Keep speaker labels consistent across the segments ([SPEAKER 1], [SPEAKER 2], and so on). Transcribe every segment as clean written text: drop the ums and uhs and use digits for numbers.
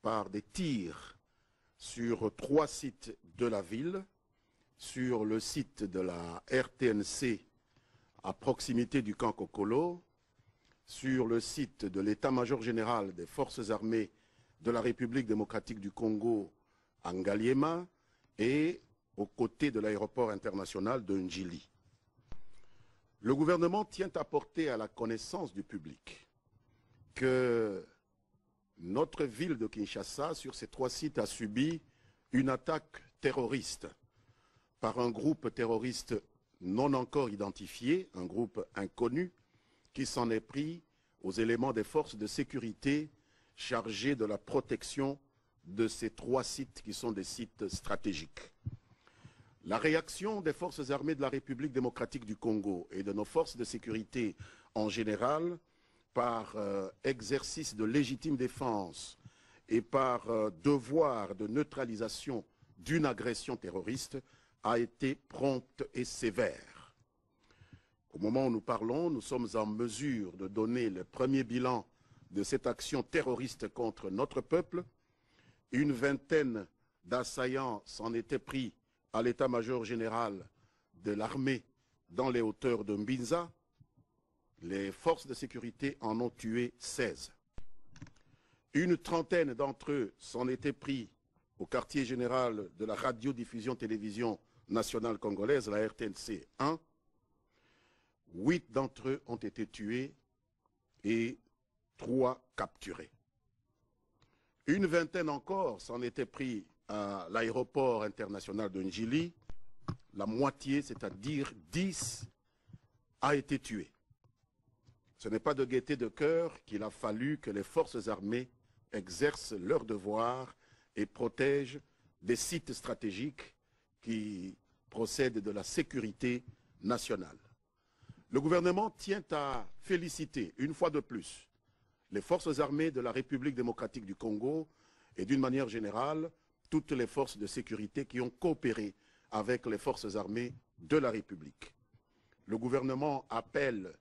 [SPEAKER 1] par des tirs sur 3 sites de la ville, sur le site de la RTNC à proximité du camp Kokolo, sur le site de l'état-major général des forces armées de la République démocratique du Congo à Ngaliema et aux côtés de l'aéroport international de Njili. Le gouvernement tient à porter à la connaissance du public que notre ville de Kinshasa, sur ces 3 sites, a subi une attaque terroriste par un groupe terroriste non encore identifié, un groupe inconnu, qui s'en est pris aux éléments des forces de sécurité chargés de la protection de ces 3 sites qui sont des sites stratégiques. La réaction des forces armées de la République démocratique du Congo et de nos forces de sécurité en général, par exercice de légitime défense et par devoir de neutralisation d'une agression terroriste, a été prompte et sévère. Au moment où nous parlons, nous sommes en mesure de donner le premier bilan de cette action terroriste contre notre peuple. Une vingtaine d'assaillants s'en étaient pris à l'état-major général de l'armée dans les hauteurs de Mbinza. Les forces de sécurité en ont tué 16. Une trentaine d'entre eux s'en étaient pris au quartier général de la radiodiffusion-télévision nationale congolaise, la RTNC 1. 8 d'entre eux ont été tués et 3 capturés. Une vingtaine encore s'en étaient pris à l'aéroport international de Njili. La moitié, c'est-à-dire 10, a été tuée. Ce n'est pas de gaieté de cœur qu'il a fallu que les forces armées exercent leur devoir et protègent des sites stratégiques qui procèdent de la sécurité nationale. Le gouvernement tient à féliciter une fois de plus les forces armées de la République démocratique du Congo et d'une manière générale toutes les forces de sécurité qui ont coopéré avec les forces armées de la République. Le gouvernement appelle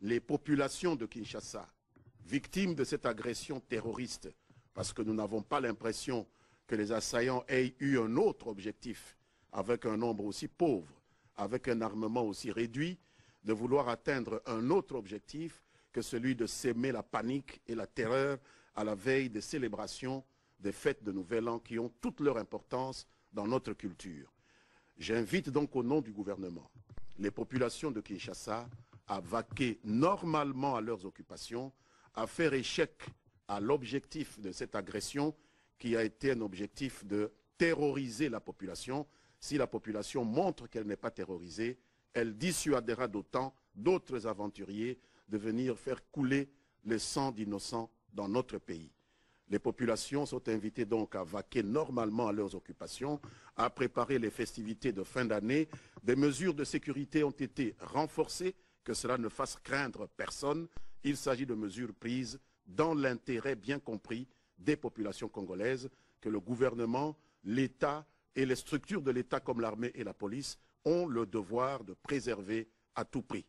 [SPEAKER 1] les populations de Kinshasa, victimes de cette agression terroriste, parce que nous n'avons pas l'impression que les assaillants aient eu un autre objectif, avec un nombre aussi pauvre, avec un armement aussi réduit, de vouloir atteindre un autre objectif que celui de s'aimer la panique et la terreur à la veille des célébrations des fêtes de Nouvel An qui ont toute leur importance dans notre culture. J'invite donc au nom du gouvernement les populations de Kinshasa à vaquer normalement à leurs occupations, à faire échec à l'objectif de cette agression qui a été un objectif de terroriser la population. Si la population montre qu'elle n'est pas terrorisée, elle dissuadera d'autant d'autres aventuriers de venir faire couler le sang d'innocents dans notre pays. Les populations sont invitées donc à vaquer normalement à leurs occupations, à préparer les festivités de fin d'année. Des mesures de sécurité ont été renforcées, que cela ne fasse craindre personne. Il s'agit de mesures prises dans l'intérêt bien compris des populations congolaises que le gouvernement, l'État et les structures de l'État comme l'armée et la police ont le devoir de préserver à tout prix.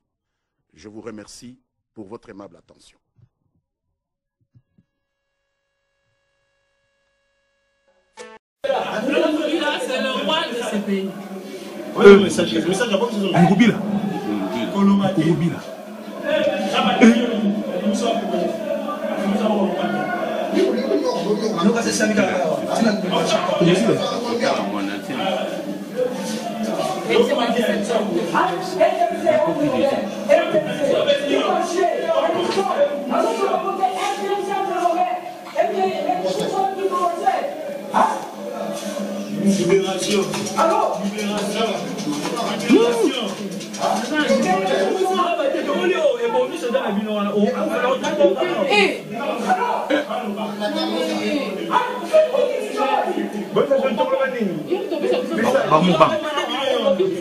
[SPEAKER 1] Je vous remercie pour votre aimable attention.
[SPEAKER 2] C'est le roi de ce pays.
[SPEAKER 3] Oui, le message à quoi vous avez dit? Kourubila. Libération. Allô? Libération.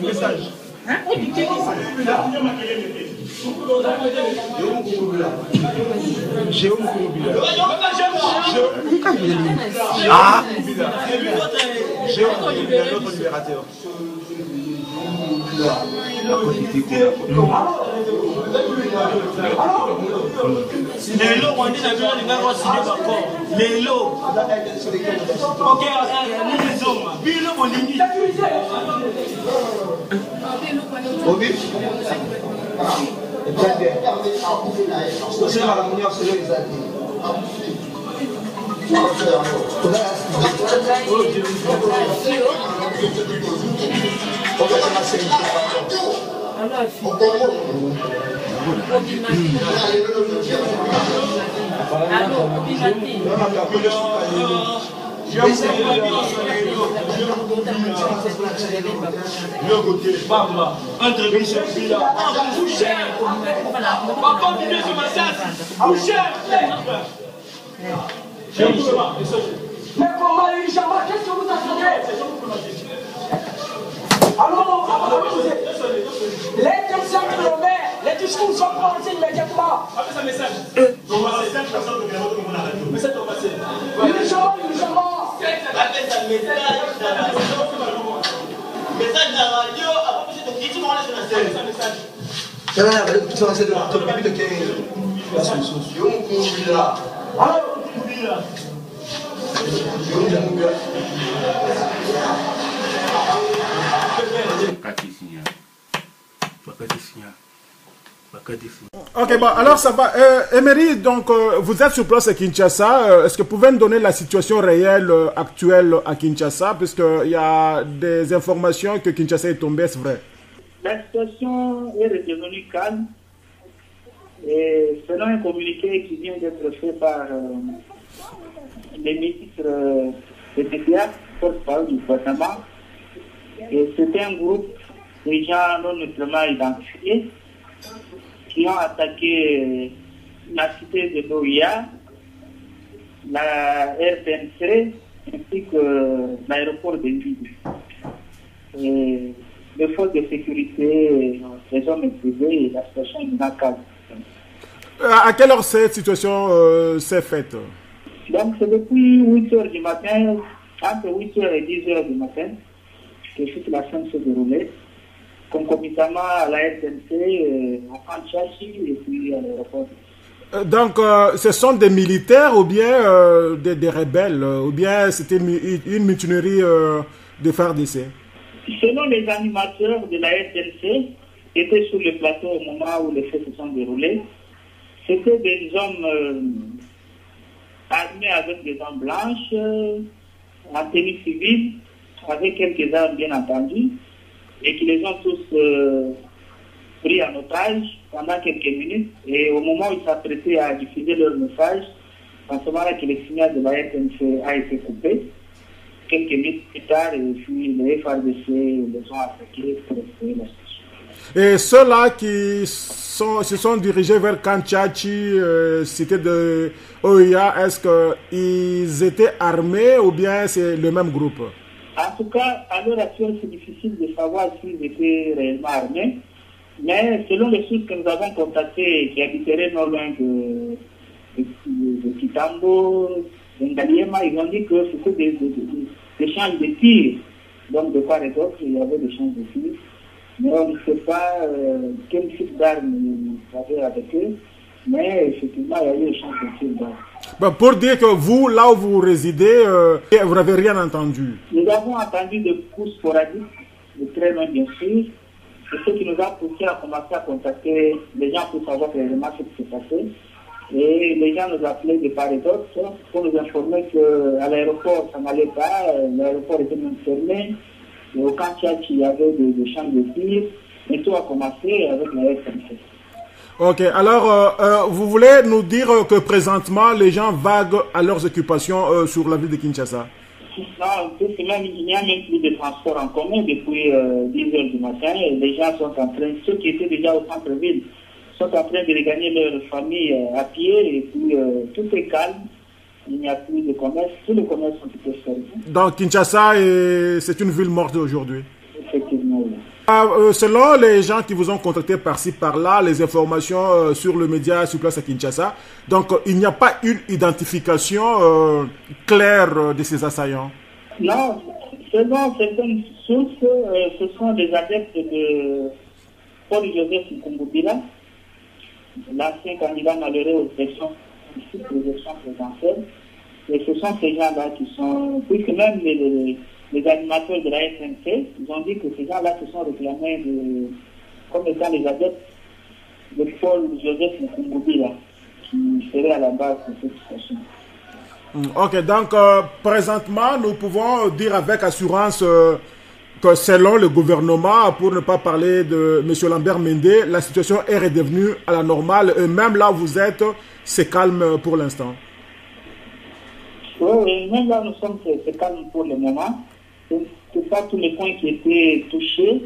[SPEAKER 3] Message. Ah, notre libérateur. La Les lots, on dit que les gars vont signer d'accord. Les lots. Ok, nous disons, Bilo Bolini.
[SPEAKER 4] Obi? Très bien. C'est la réunion sur les amis.
[SPEAKER 5] Mais comment les gens, qu'est-ce que vous attendez? Alors, les questions que l'on met, les discours sont prononcés immédiatement.
[SPEAKER 6] Ok, bon, alors ça va. Emery, donc vous êtes sur place à Kinshasa. Est-ce que vous pouvez me donner la situation réelle actuelle à Kinshasa? Puisqu'il y a des informations que Kinshasa est tombé, c'est vrai.
[SPEAKER 7] La situation est redevenue calme. Et selon un communiqué qui vient d'être fait par les ministres des médias, porte-parole du gouvernement, et c'était un groupe de gens non nettement identifiés qui ont attaqué la cité de l'OIA, la RTNC, ainsi que l'aéroport de Ville. Et les forces de sécurité, les hommes privés, et la situation est dans le calme.
[SPEAKER 6] À quelle heure cette situation s'est faite?
[SPEAKER 7] Donc c'est depuis 8 h du matin, entre 8 h et 10 h du matin, que toute la scène se déroulait, concomitamment à la RTNC, à Kanchachi et puis à l'aéroport.
[SPEAKER 6] Donc ce sont des militaires ou bien des rebelles, ou bien c'était une mutinerie de FARDC?
[SPEAKER 7] Selon les animateurs de la RTNC, qui étaient sur le plateau au moment où les faits se sont déroulés, c'était des hommes armés avec des armes blanches, en tenue civile, avec quelques armes bien entendu, et qui les ont tous pris en otage pendant quelques minutes. Et au moment où ils s'apprêtaient à diffuser leur message, en ce moment-là que le signal de la RTNC a été coupé. Quelques minutes plus tard, et puis les FARDC les ont attaqués pour essayer la situation.
[SPEAKER 6] Et ceux-là qui se sont dirigés vers Kanchachi, cité de OIA, est-ce qu'ils étaient armés ou bien c'est le même groupe?
[SPEAKER 7] En tout cas, à l'heure actuelle, c'est difficile de savoir s'ils étaient réellement armés. Mais selon les sources que nous avons contactées, qui habiteraient non loin de Kitambo, d'Ngaliema, ils ont dit que c'était des champs de tir. Donc, de part et d'autre, il y avait des champs de tir. Mais on ne sait pas quel type d'armes ils avaient avec eux. Mais effectivement, il y a eu des champs de tir d'armes.
[SPEAKER 6] Bon, pour dire que vous, là où vous résidez, vous n'avez rien entendu?
[SPEAKER 7] Nous avons entendu des coups sporadiques, de très loin bien sûr. C'est ce qui nous a poussé à commencer à contacter les gens pour savoir réellement ce qui s'est passé. Et les gens nous appelaient de part et d'autre pour nous informer qu'à l'aéroport, ça n'allait pas, l'aéroport était même fermé. Et au Kanchachi, il y avait des champs de tir. Et tout a commencé avec la RTNC.
[SPEAKER 6] Ok, alors vous voulez nous dire que présentement les gens vaguent à leurs occupations sur la ville de Kinshasa?
[SPEAKER 7] Non, il n'y a même plus de transport en commun depuis 10 h du matin. Et les gens sont en train, ceux qui étaient déjà au centre-ville, sont en train de regagner leur famille à pied. Et puis tout est calme. Il n'y a plus de commerce. Tous les commerces sont plutôt fermés.
[SPEAKER 6] Donc Kinshasa, c'est une ville morte aujourd'hui?
[SPEAKER 7] Effectivement, oui.
[SPEAKER 6] Selon les gens qui vous ont contacté par-ci, par-là, les informations sur le média sur place à Kinshasa, donc il n'y a pas une identification claire de ces assaillants?
[SPEAKER 7] Non, selon certaines sources, ce sont des adeptes de Paul Joseph Nkumbila l'ancien candidat malheureux aux élections présidentielles. Et ce sont ces gens-là qui sont, puisque même les animateurs de la SNC, ils ont dit que ces gens-là se sont réclamés comme étant les adeptes de Paul Joseph Nkoungoubi, qui serait à la base de cette situation.
[SPEAKER 6] Ok, donc présentement, nous pouvons dire avec assurance que selon le gouvernement, pour ne pas parler de M. Lambert Mende, la situation est redevenue à la normale. Et même là où vous êtes, c'est calme pour l'instant.
[SPEAKER 7] Oui, même là, nous sommes c'est calme pour le moment. Ce n'est pas tous les points qui étaient touchés,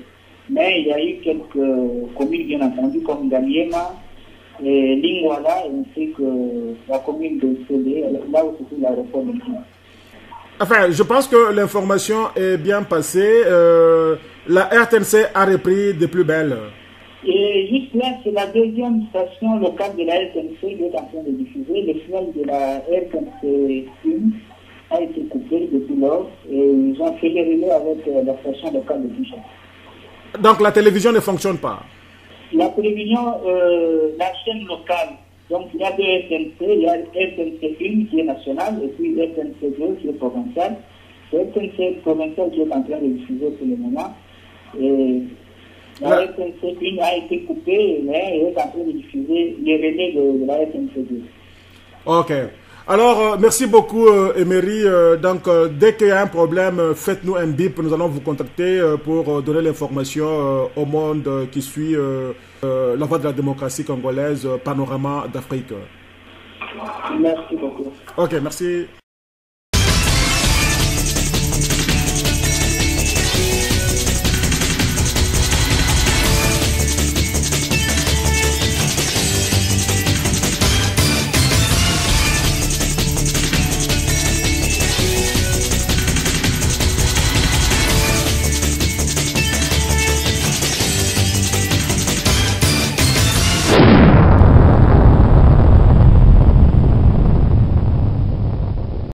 [SPEAKER 7] mais il y a eu quelques communes, bien entendu, comme Galiema et Lingwala, ainsi que la commune de Sélé, là où se trouve l'aéroport de Lingwala.
[SPEAKER 6] Enfin, je pense que l'information est bien passée. La RTNC a repris de plus belle.
[SPEAKER 7] Et juste là, c'est la deuxième station locale de la RTNC qui est en train de diffuser. Le signal de la RTNC 1 a été coupé depuis lors et ils ont fait les relais avec la station locale de Kinshasa.
[SPEAKER 6] Donc la télévision ne fonctionne pas?
[SPEAKER 7] La télévision, la chaîne locale, donc il y a deux RTNC, il y a RTNC 1 qui est nationale et puis RTNC 2 qui est provinciale. C'est RTNC provinciale qui est en train de diffuser pour le moment. Et la RTNC 1 a été coupée, mais elle est en train de diffuser les relais de la RTNC 2.
[SPEAKER 6] Ok. Alors, merci beaucoup, Emery. Donc, dès qu'il y a un problème, faites-nous un bip. Nous allons vous contacter pour donner l'information au monde qui suit la voie de la démocratie congolaise, Panorama d'Afrique.
[SPEAKER 7] Merci beaucoup.
[SPEAKER 6] Ok, merci.